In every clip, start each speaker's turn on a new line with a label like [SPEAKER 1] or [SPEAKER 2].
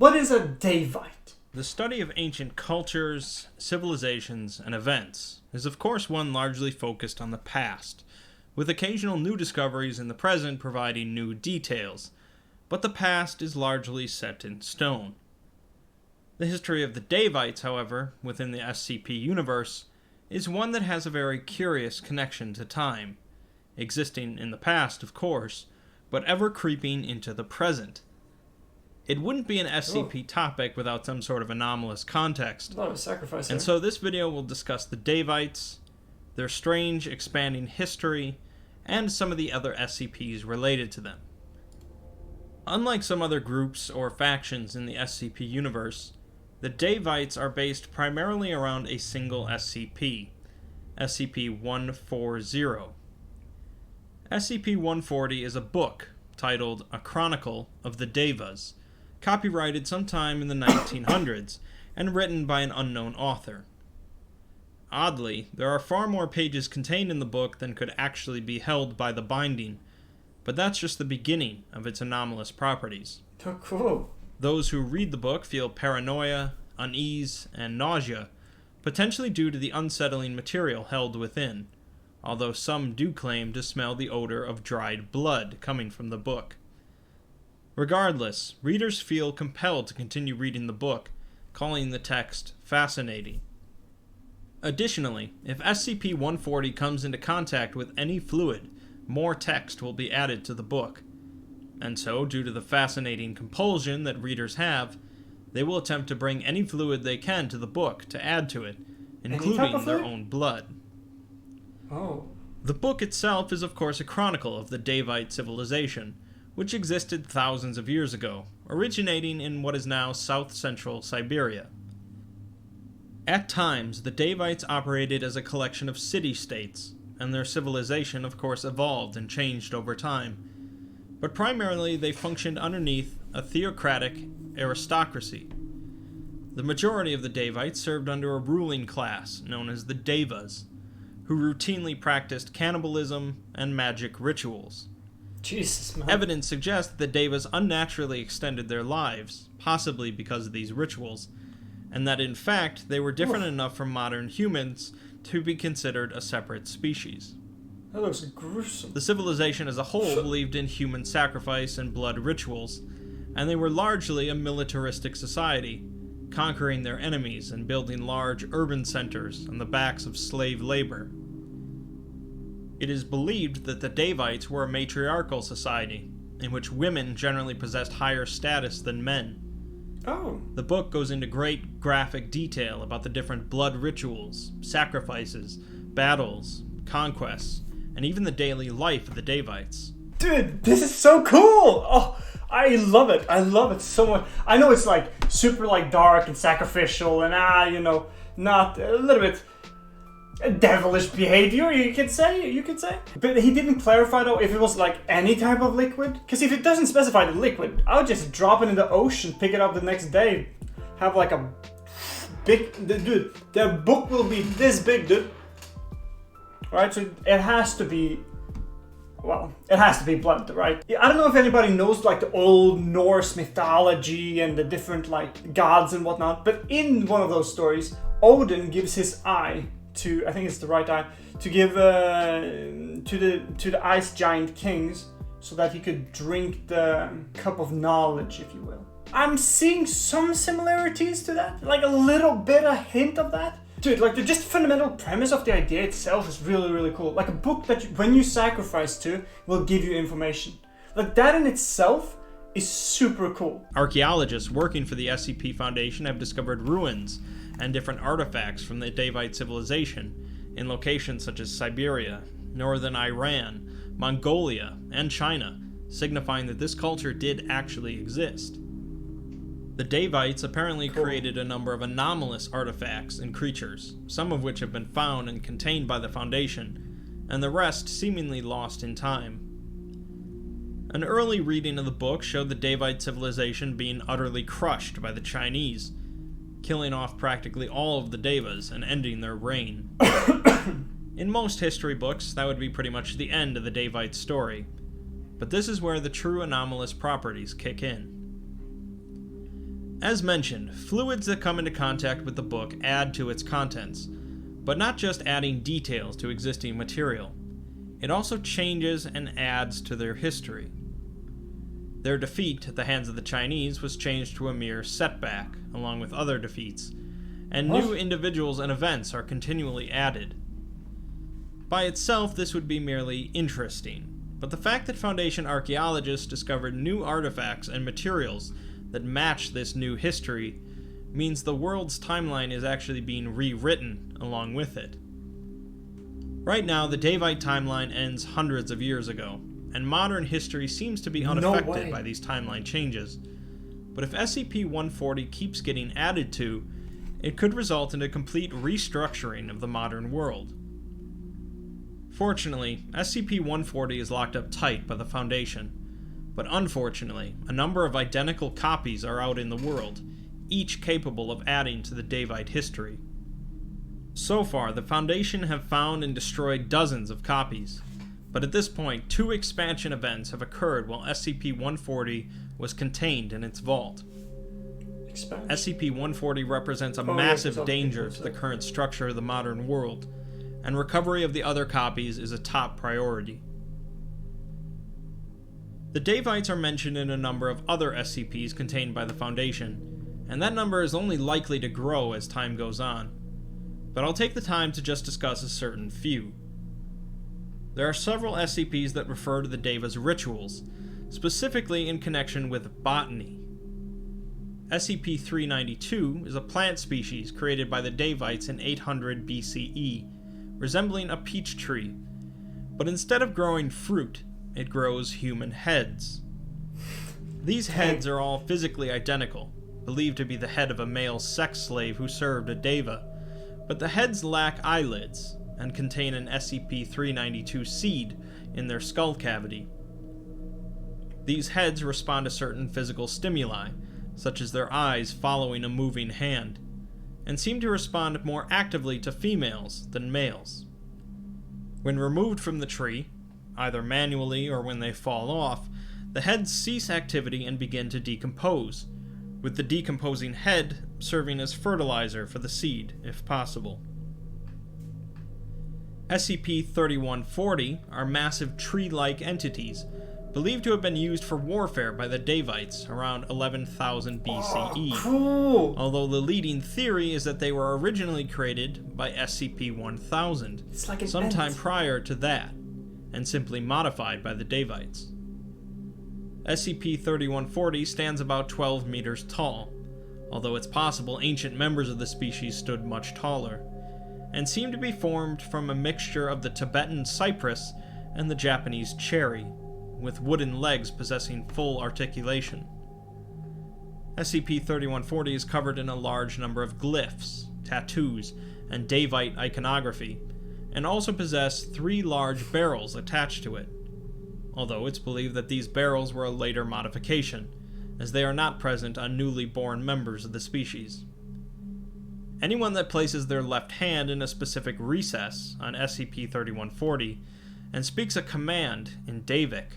[SPEAKER 1] What is a Dayvite?
[SPEAKER 2] The study of ancient cultures, civilizations, and events is of course one largely focused on the past, with occasional new discoveries in the present providing new details, but the past is largely set in stone. The history of the Daybites, however, within the SCP universe, is one that has a very curious connection to time, existing in the past, of course, but ever creeping into the present. It wouldn't be an SCP topic without some sort of anomalous context.
[SPEAKER 1] A lot of sacrifice there.
[SPEAKER 2] And so this video will discuss the Daybites, their strange, expanding history, and some of the other SCPs related to them. Unlike some other groups or factions in the SCP universe, the Daybites are based primarily around a single SCP, SCP-140. SCP-140 is a book titled A Chronicle of the Devas, copyrighted sometime in the 1900s, and written by an unknown author. Oddly, there are far more pages contained in the book than could actually be held by the binding, but that's just the beginning of its anomalous properties.
[SPEAKER 1] Oh, cool.
[SPEAKER 2] Those who read the book feel paranoia, unease, and nausea, potentially due to the unsettling material held within, although some do claim to smell the odor of dried blood coming from the book. Regardless, readers feel compelled to continue reading the book, calling the text fascinating. Additionally, if SCP-140 comes into contact with any fluid, more text will be added to the book. And so, due to the fascinating compulsion that readers have, they will attempt to bring any fluid they can to the book to add to it, including their own blood.
[SPEAKER 1] Oh.
[SPEAKER 2] The book itself is of course a chronicle of the Dayvite civilization, which existed thousands of years ago, originating in what is now south-central Siberia. At times, the Daybites operated as a collection of city-states, and their civilization of course evolved and changed over time, but primarily they functioned underneath a theocratic aristocracy. The majority of the Daybites served under a ruling class known as the Devas, who routinely practiced cannibalism and magic rituals.
[SPEAKER 1] Jesus, man.
[SPEAKER 2] Evidence suggests that the Devas unnaturally extended their lives, possibly because of these rituals, and that in fact they were different enough from modern humans to be considered a separate species.
[SPEAKER 1] That looks gruesome.
[SPEAKER 2] The civilization as a whole believed in human sacrifice and blood rituals, and they were largely a militaristic society, conquering their enemies and building large urban centers on the backs of slave labor. It is believed that the Daybites were a matriarchal society, in which women generally possessed higher status than men.
[SPEAKER 1] Oh.
[SPEAKER 2] The book goes into great graphic detail about the different blood rituals, sacrifices, battles, conquests, and even the daily life of the Daybites.
[SPEAKER 1] Dude, this is so cool! Oh, I love it. I love it so much. I know it's like super like dark and sacrificial and not a little bit devilish behavior, you could say. But he didn't clarify though if it was like any type of liquid. Because if it doesn't specify the liquid, I would just drop it in the ocean, pick it up the next day, have like a big, dude, the book will be this big, dude. Right, so it has to be, well, it has to be blood, right? I don't know if anybody knows like the old Norse mythology and the different like gods and whatnot, but in one of those stories, Odin gives his eye to, I think it's the right eye, to give to the ice giant kings so that he could drink the cup of knowledge, if you will. I'm seeing some similarities to that, like a little bit, a hint of that. Dude, like the just fundamental premise of the idea itself is really, really cool. Like a book that when you sacrifice to will give you information. Like that in itself is super cool.
[SPEAKER 2] Archaeologists working for the SCP Foundation have discovered ruins and different artifacts from the Dayvite civilization in locations such as Siberia, northern Iran, Mongolia, and China, signifying that this culture did actually exist. The Daybites apparently created a number of anomalous artifacts and creatures, some of which have been found and contained by the Foundation, and the rest seemingly lost in time. An early reading of the book showed the Dayvite civilization being utterly crushed by the Chinese, killing off practically all of the Devas and ending their reign. In most history books, that would be pretty much the end of the Dayvite story, but this is where the true anomalous properties kick in. As mentioned, fluids that come into contact with the book add to its contents, but not just adding details to existing material. It also changes and adds to their history. Their defeat at the hands of the Chinese was changed to a mere setback, along with other defeats, and new individuals and events are continually added. By itself, this would be merely interesting, but the fact that Foundation archaeologists discovered new artifacts and materials that match this new history means the world's timeline is actually being rewritten along with it. Right now, the Daevite timeline ends hundreds of years ago, and modern history seems to be unaffected by these timeline changes. But if SCP-140 keeps getting added to, it could result in a complete restructuring of the modern world. Fortunately, SCP-140 is locked up tight by the Foundation, but unfortunately, a number of identical copies are out in the world, each capable of adding to the Daevite history. So far, the Foundation have found and destroyed dozens of copies, but at this point, 2 expansion events have occurred while SCP-140 was contained in its vault. SCP-140 represents a massive danger to the current structure of the modern world, and recovery of the other copies is a top priority. The Daybites are mentioned in a number of other SCPs contained by the Foundation, and that number is only likely to grow as time goes on, but I'll take the time to just discuss a certain few. There are several SCPs that refer to the Deva's rituals, specifically in connection with botany. SCP-392 is a plant species created by the Daybites in 800 BCE, resembling a peach tree, but instead of growing fruit, it grows human heads. These heads are all physically identical, believed to be the head of a male sex slave who served a Deva, but the heads lack eyelids and contain an SCP-392 seed in their skull cavity. These heads respond to certain physical stimuli, such as their eyes following a moving hand, and seem to respond more actively to females than males. When removed from the tree, either manually or when they fall off, the heads cease activity and begin to decompose, with the decomposing head serving as fertilizer for the seed, if possible. SCP-3140 are massive tree-like entities, believed to have been used for warfare by the Daybites around 11,000 BCE, although the leading theory is that they were originally created by SCP-1000, sometime prior to that, and simply modified by the Daybites. SCP-3140 stands about 12 meters tall, although it's possible ancient members of the species stood much taller, and seem to be formed from a mixture of the Tibetan cypress and the Japanese cherry, with wooden legs possessing full articulation. SCP-3140 is covered in a large number of glyphs, tattoos, and Dayvite iconography, and also possess 3 large barrels attached to it, although it's believed that these barrels were a later modification, as they are not present on newly born members of the species. Anyone that places their left hand in a specific recess on SCP-3140 and speaks a command in Daevic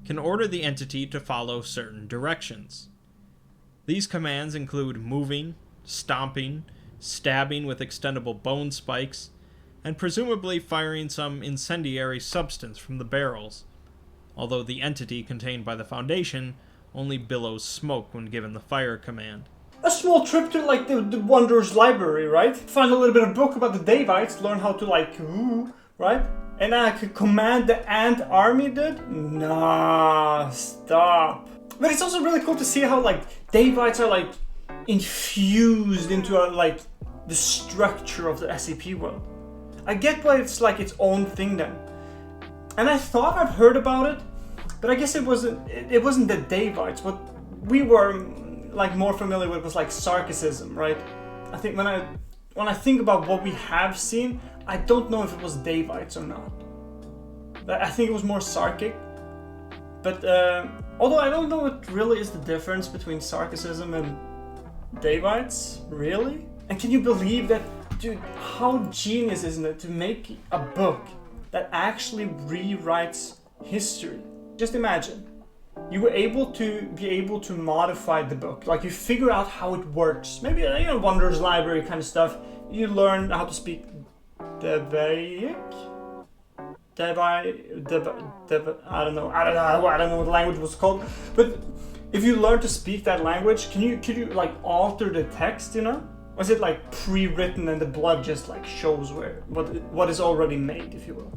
[SPEAKER 2] can order the entity to follow certain directions. These commands include moving, stomping, stabbing with extendable bone spikes, and presumably firing some incendiary substance from the barrels, although the entity contained by the Foundation only billows smoke when given the fire command.
[SPEAKER 1] A small trip to like the Wonders Library, right? Find a little bit of book about the Daybites, learn how to like right? And I could command the ant army, dude? Nah, stop. But it's also really cool to see how like Daybites are like infused into like the structure of the SCP world. I get why it's like its own thing then. And I thought I've heard about it, but I guess it wasn't the Daybites. What we were like more familiar with was like Sarkicism, right? I think when I think about what we have seen, I don't know if it was Daybites or not. But I think it was more Sarkic. But although I don't know what really is the difference between Sarkicism and Daybites, really? And can you believe that, dude, how genius isn't it to make a book that actually rewrites history? Just imagine, you were able to modify the book. Like you figure out how it works. Maybe Wanderer's Library kind of stuff. You learn how to speak Daybites. I don't know what the language was called. But if you learn to speak that language, could you like alter the text? Or is it like pre-written and the blood just like shows what is already made, if you will?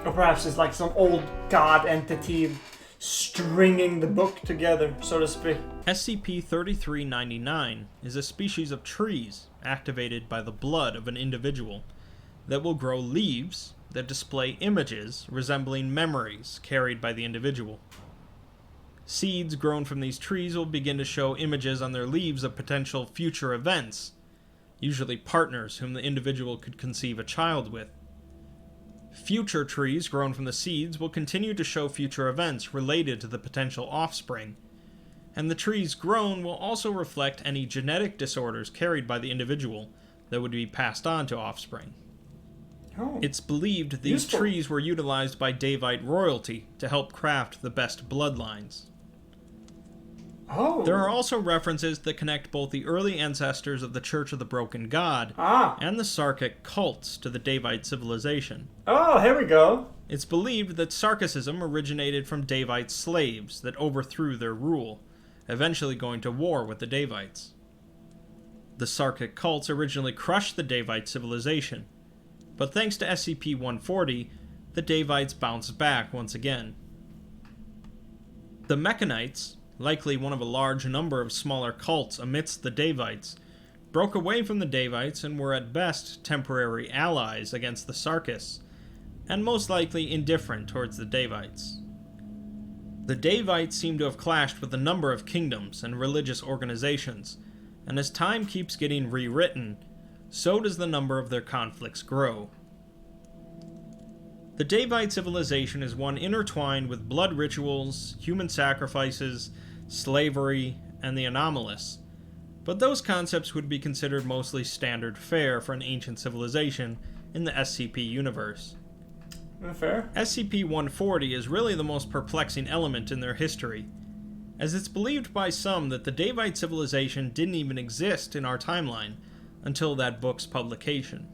[SPEAKER 1] Or perhaps it's like some old god entity stringing the book together, so to speak.
[SPEAKER 2] SCP-3399 is a species of trees activated by the blood of an individual that will grow leaves that display images resembling memories carried by the individual. Seeds grown from these trees will begin to show images on their leaves of potential future events, usually partners whom the individual could conceive a child with. Future trees grown from the seeds will continue to show future events related to the potential offspring, and the trees grown will also reflect any genetic disorders carried by the individual that would be passed on to offspring.
[SPEAKER 1] Oh,
[SPEAKER 2] it's believed these trees were utilized by Daevite royalty to help craft the best bloodlines.
[SPEAKER 1] Oh.
[SPEAKER 2] There are also references that connect both the early ancestors of the Church of the Broken God and the Sarkic cults to the Daevite civilization.
[SPEAKER 1] Oh, here we go.
[SPEAKER 2] It's believed that Sarkicism originated from Daevite slaves that overthrew their rule, eventually going to war with the Daevites. The Sarkic cults originally crushed the Daevite civilization, but thanks to SCP-140, the Daevites bounced back once again. The Mechanites, likely one of a large number of smaller cults amidst the Daevites, broke away from the Daevites and were at best temporary allies against the Sarkists, and most likely indifferent towards the Daevites. The Daevites seem to have clashed with a number of kingdoms and religious organizations, and as time keeps getting rewritten, so does the number of their conflicts grow. The Daevite civilization is one intertwined with blood rituals, human sacrifices, slavery, and the anomalous, but those concepts would be considered mostly standard fare for an ancient civilization in the SCP universe.
[SPEAKER 1] Fair.
[SPEAKER 2] SCP-140 is really the most perplexing element in their history, as it's believed by some that the Daevite civilization didn't even exist in our timeline until that book's publication.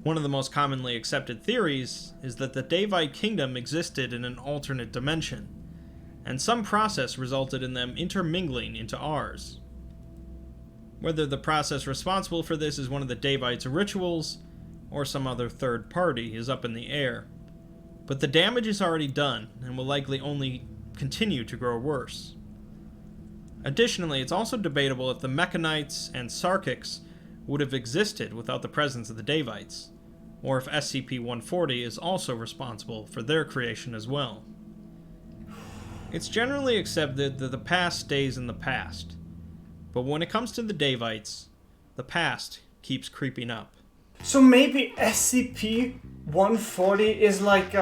[SPEAKER 2] One of the most commonly accepted theories is that the Daevite kingdom existed in an alternate dimension, and some process resulted in them intermingling into ours. Whether the process responsible for this is one of the Daevites' rituals, or some other third party, is up in the air, but the damage is already done, and will likely only continue to grow worse. Additionally, it's also debatable if the Mechanites and Sarkics would have existed without the presence of the Daevites, or if SCP-140 is also responsible for their creation as well. It's generally accepted that the past stays in the past, but when it comes to the Daybites, the past keeps creeping up.
[SPEAKER 1] So maybe SCP-140 is like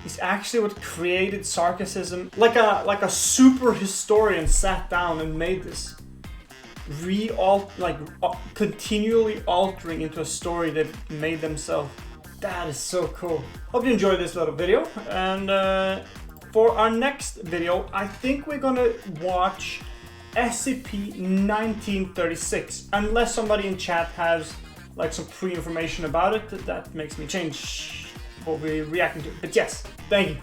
[SPEAKER 1] is actually what created Sarkicism. Like a super historian sat down and made this continually altering into a story that made themselves. That is so cool. Hope you enjoyed this little video, and for our next video, I think we're gonna watch SCP-1936, unless somebody in chat has like some pre-information about it that makes me change what we're reacting to. But yes, thank you.